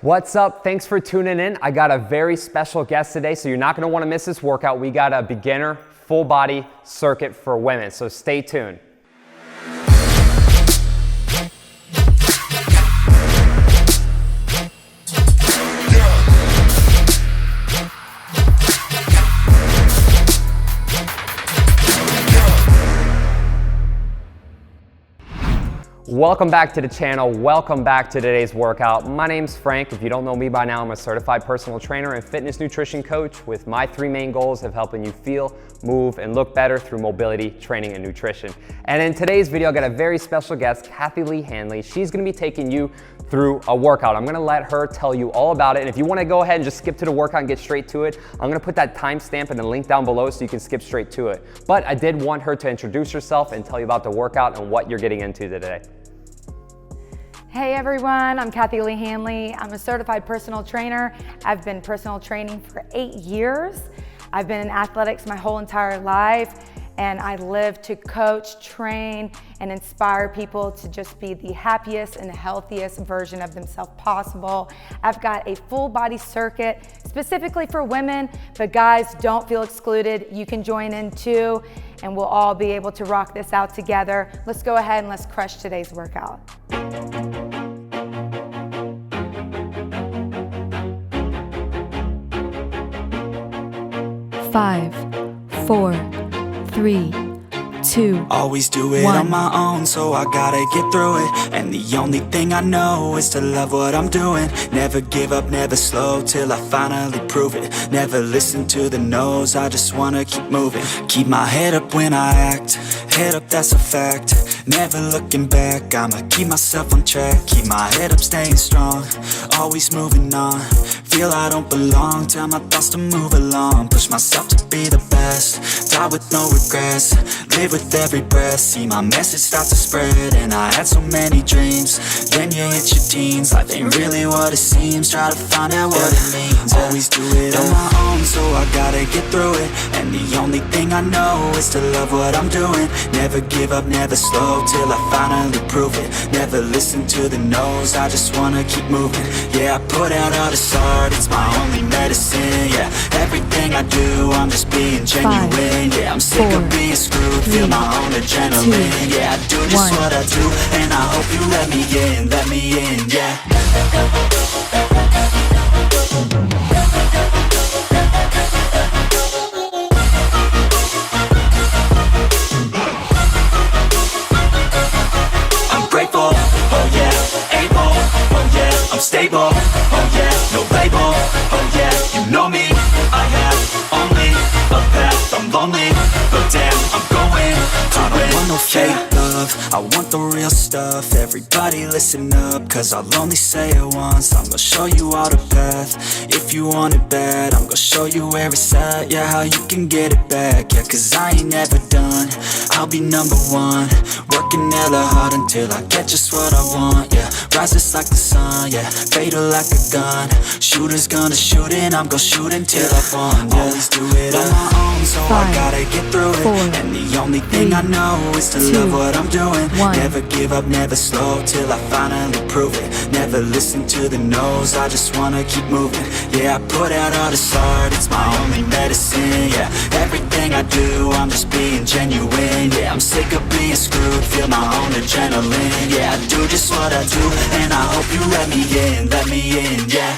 What's up? Thanks for tuning in. I got a very special guest today, so you're not going to want to miss this workout. We got a beginner full body circuit for women, so stay tuned. Welcome back to the channel. Welcome back to today's workout. My name's Frank. If you don't know me by now, I'm a certified personal trainer and fitness nutrition coach with my three main goals of helping you feel, move, and look better through mobility, training, and nutrition. And in today's video, I got a very special guest, 𝘾𝙤𝙖𝙘𝙝. She's gonna be taking you through a workout. I'm gonna let her tell you all about it. And if you wanna go ahead and just skip to the workout and get straight to it, I'm gonna put that timestamp and the link down below so you can skip straight to it. But I did want her to introduce herself and tell you about the workout and what you're getting into today. Hey everyone, I'm 𝘾𝙤𝙖𝙘𝙝. I'm a certified personal trainer. I've been personal training for 8 years. I've been in athletics my whole entire life, and I live to coach, train, and inspire people to just be the happiest and healthiest version of themselves possible. I've got a full body circuit specifically for women, but guys, don't feel excluded. You can join in too, and we'll all be able to rock this out together. Let's go ahead and let's crush today's workout. 5, 4, 3, 2, always do it 1. on my own, so I gotta get through it. And the only thing I know is to love what I'm doing. Never give up, never slow, till I finally prove it. Never listen to the no's, I just wanna keep moving. Keep my head up when I act, head up, that's a fact. Never looking back, I'ma keep myself on track. Keep my head up, staying strong, always moving on. Feel I don't belong, tell my thoughts to move along. Push myself to be the best, die with no regrets. Live with every breath, see my message start to spread. And I had so many dreams, then you hit your teens. Life ain't really what it seems, try to find out what it means. Always do it on my own, so I gotta get through it. And the only thing I know is to love what I'm doing. Never give up, never slow, till I finally prove it. Never listen to the no's, I just wanna keep moving. Yeah, I put out all this art, it's my only medicine. Yeah, everything I do, I'm just being genuine. 5, yeah, I'm sick 4, of being screwed, 3, feel my own adrenaline. 2, yeah, I do just 1. what I do, and I hope you let me in, yeah. I'm grateful, oh yeah, able, oh yeah, I'm stable, oh yeah, no label, oh yeah, you know me, I have only a path, I'm lonely, but damn, I'm going to win. I don't want no fake love, I want the real stuff. Everybody listen up, cause I'll only say it once. I'm gonna show you all the path, if you want it bad. I'm gonna show you where it's at, yeah, how you can get it back. Yeah, cause I ain't never done, I'll be number one. Working hella hard until I get just what I want, yeah. Rises like the sun, yeah, fatal like a gun. Shooter's gonna shoot and I'm gonna shoot until I won, yeah. Always do it on my own, so 5, I gotta get through it. 4, And the only thing I know is to 2, love what I'm doing. 1. Never give up, never slow, till I finally prove it. Never listen to the no's, I just wanna keep moving. Yeah, I put out all this art, it's my only medicine. Yeah, everything I do, I'm just being genuine. Yeah, I'm sick of being screwed, feel my own adrenaline. Yeah, I do just what I do, and I hope you let me in, yeah.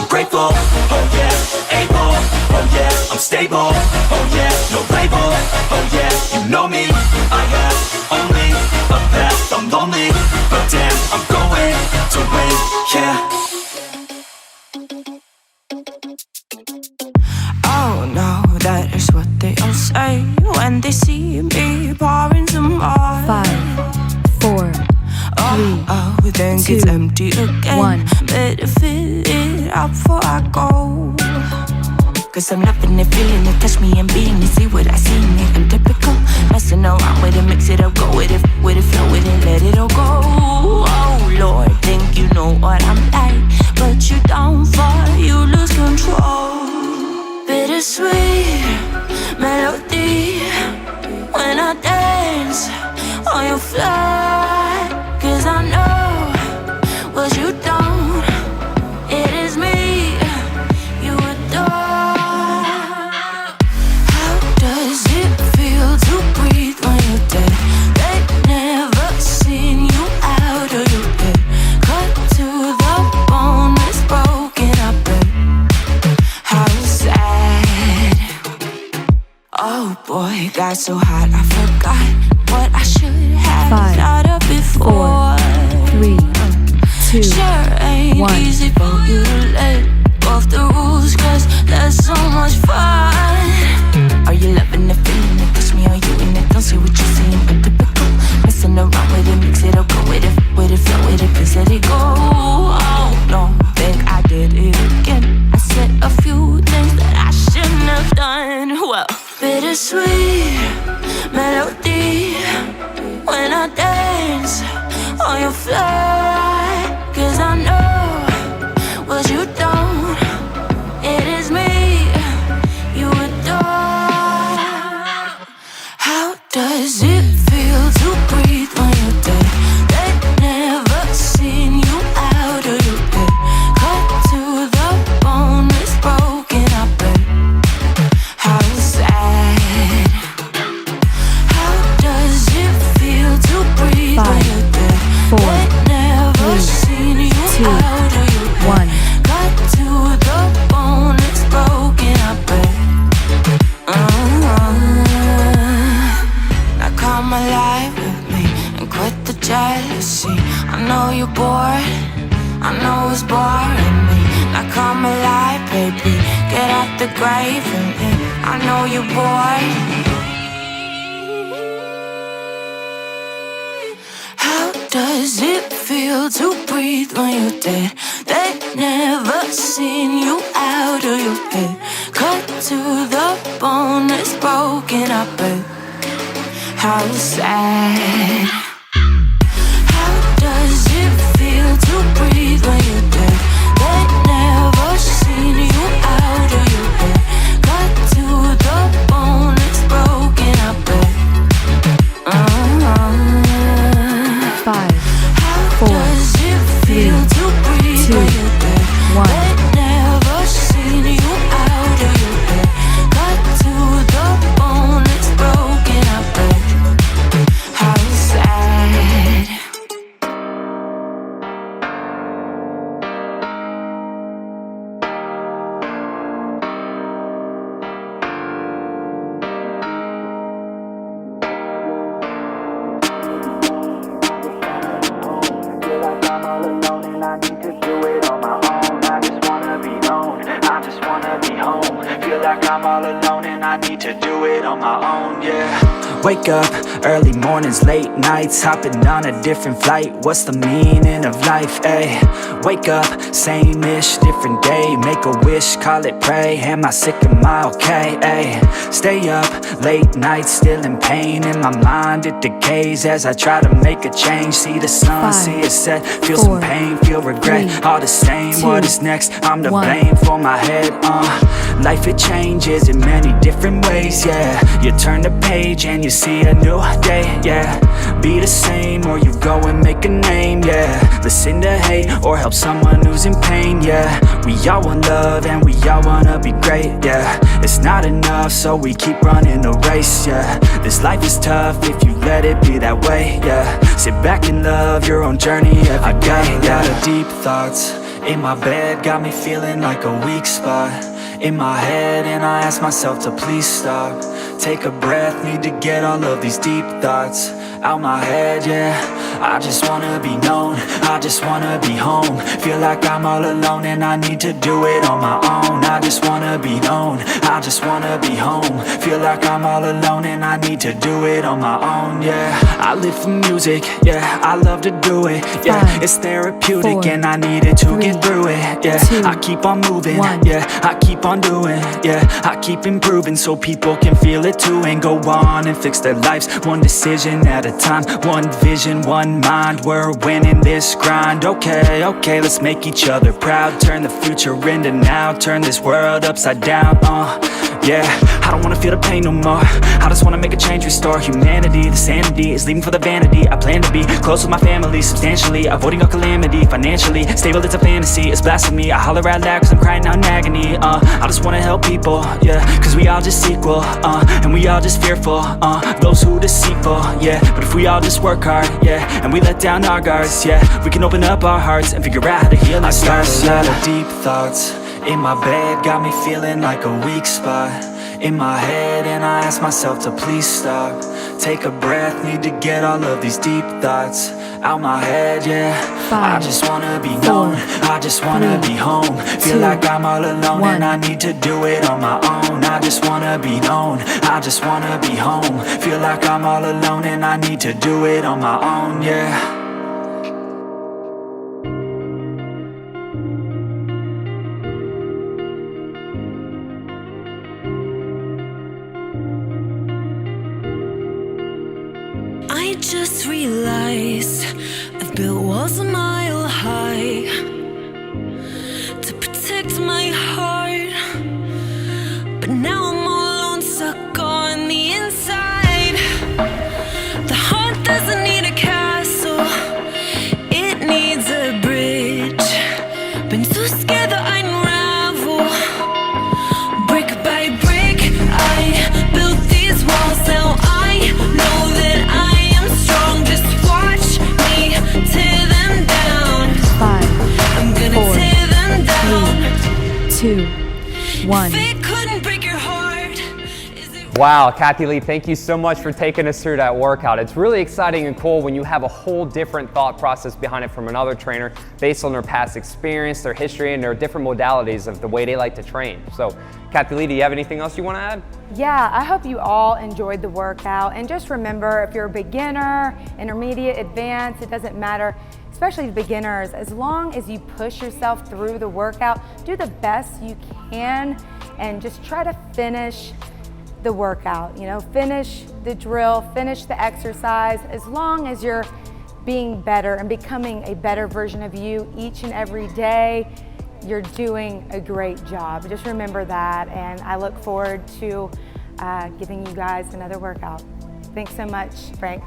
Grateful, oh yeah, able, oh yeah, I'm stable, oh yeah, no label, oh yeah, you know me, I have only a path, I'm lonely, but damn, I'm going to win, yeah. Oh no, that is what they all say when they see me pouring some more. 5, 4, 3, oh, then 2, it's empty again. 1. Better fill it up before I go. Cause I'm loving it, feeling it, touch me and being it. See what I see in it, I'm typical. Messing around with it, mix it up, go with it, flow with it, let it all go. Oh Lord, think you know what I'm like, but you don't fall, you lose control. bittersweet melody when I dance on your fly. 'Cause I know what you don't, it is me you adore. How does it feel to breathe when you're dead? They never seen you out of your bed. Cut to the bone, it's broken up. How sad. Oh boy, got so hot I forgot what I should have thought of before. 4, 3, 2, Sure ain't 1. easy for you to let go of the rules, 'cause there's so much fun. Are you loving the feeling that touch me? Are you in it? Don't see what you're seeing, but typical. Messing around with it, mix it up, go with it, flow with it, please let it go. Oh no, think I did it again. I said a few things that I shouldn't have done. Well, bittersweet melody when I dance on your fly. 'Cause I know what you don't, it is me you adore. How does it feel to breathe when you're dead? They never seen you out of your bed. Cut to the bone, it's broken up. How sad. How does it feel to breathe when you're dead? 4, They never 3, seen you 2, out of your bed. 1. Cut to the bone, it's broken up. Now come alive with me and quit the jealousy. I know you're bored, I know it's boring me. Now come alive, baby, get out the grave with me. I know you're bored. How does it feel to breathe when you're dead? They never seen you out of your bed. Cut to the bone, it's broken up. How sad. How does it feel to breathe when you're dead? They never seen you out of your bed. Cut to the bone, it's broken up. 5, How 4, does it feel 3, to breathe 2, when you're dead? 1. They never seen you out of your bed. Cut to the bone, it's broken up. How sad. Feel like I'm all alone and I need to do it on my own. I just wanna be known, I just wanna be home. Feel like I'm all alone and I need to do it on my own, yeah. Wake up, early mornings, late nights, hopping on a different flight. What's the meaning of life, ayy? Wake up, same-ish, different day. Make a wish, call it pray. Am I sick, am I okay, ayy? Stay up, late nights, still in pain. In my mind, it decays as I try to make a change. See the sun, 5, see it set. Feel 4, some pain, feel regret. 3, All the same, 2, what is next? I'm to 1. blame for my head, Life, it changes in many different ways, yeah. You turn the page and you see a new day, yeah. Be the same or you go and make a name, yeah. Listen to hate or help someone who's in pain, yeah. We all want love and we all wanna be great, yeah. It's not enough, so we keep running the race, yeah. This life is tough if you let it be that way, yeah. Sit back and love your own journey every day. I got a deep thoughts in my bed, got me feeling like a weak spot in my head, and I ask myself to please stop. Take a breath, need to get all of these deep thoughts out my head, yeah. I just wanna be known, I just wanna be home. Feel like I'm all alone and I need to do it on my own. I just wanna be known, I just wanna be home. Feel like I'm all alone and I need to do it on my own, yeah. I live for music, yeah, I love to do it, yeah. 5, It's therapeutic 4, and I need it to 3, get through it, yeah. 2, I keep on moving, 1. yeah, I keep on doing, yeah. I keep improving so people can feel it too and go on and fix their lives one decision at a time. One vision, one mind, we're winning this grind. Okay, okay, let's make each other proud. Turn the future into now, turn this world upside down, yeah. I don't wanna feel the pain no more. I just wanna make a change, restore humanity. The sanity is leaving for the vanity. I plan to be close with my family, substantially avoiding all calamity. Financially stable, it's a fantasy, it's blasphemy. I holler out loud cause I'm crying out in agony. I just wanna help people, yeah, cause we all just equal, and we all just fearful, those who deceitful, yeah. But if we all just work hard, yeah, and we let down our guards, yeah, we can open up our hearts and figure out how to heal our scars. I got a lot of deep thoughts in my bed, got me feeling like a weak spot in my head, and I ask myself to please stop. Take a breath, need to get all of these deep thoughts out my head, yeah. 5, I just wanna be known, I just wanna be home. Feel 2, like I'm all alone 1. and I need to do it on my own. I just wanna be known, I just wanna be home. Feel like I'm all alone and I need to do it on my own, yeah. I just realized I've built walls a mile high to protect my heart, but now I'm all alone, stuck on the inside. The heart doesn't need a castle, it needs a bridge. Been too scared that I'd unravel. Brick by brick, I built these walls. Now I know that I am strong. Just watch me tear them down. 5, I'm gonna 4, tear them down. 2, 1. If it couldn't break your heart, is it? Wow, Kathy Lee, thank you so much for taking us through that workout. It's really exciting and cool when you have a whole different thought process behind it from another trainer based on their past experience, their history, and their different modalities of the way they like to train. So, Kathy Lee, do you have anything else you want to add? Yeah, I hope you all enjoyed the workout. And just remember, if you're a beginner, intermediate, advanced, it doesn't matter, especially beginners, as long as you push yourself through the workout, do the best you can, and just try to finish the workout, you know, finish the drill, finish the exercise. As long as you're being better and becoming a better version of you each and every day, you're doing a great job. Just remember that, and I look forward to giving you guys another workout. Thanks so much, Frank.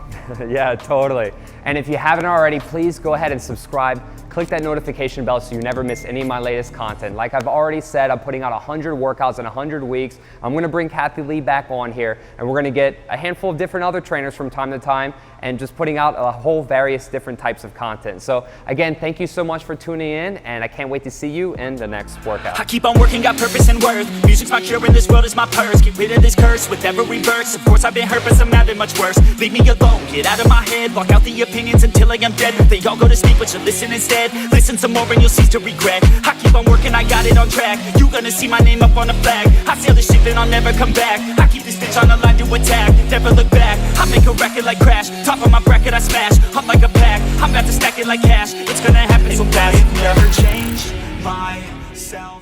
Yeah, totally. And if you haven't already, please go ahead and subscribe. Click that notification bell so you never miss any of my latest content. Like I've already said, I'm putting out 100 workouts in 100 weeks. I'm gonna bring Kathy Lee back on here, and we're gonna get a handful of different other trainers from time to time and just putting out a whole various different types of content. So again, thank you so much for tuning in, and I can't wait to see you in the next workout. I keep on working, got purpose and worth. Music's my cure and this world is my purse. Get rid of this curse with every verse. Of course I've been hurt, but some have been much worse. Leave me alone, get out of my head. Block out the opinions until I am dead. They all go to sleep, but should listen instead. Listen some more and you'll cease to regret. I keep on working, I got it on track. You gonna see my name up on the flag. I sail this ship and I'll never come back. I keep this bitch on the line to attack. Never look back, I make a record like Crash. Top of my bracket I smash, I'm like a pack. I'm about to stack it like cash. It's gonna happen so fast. Never change myself.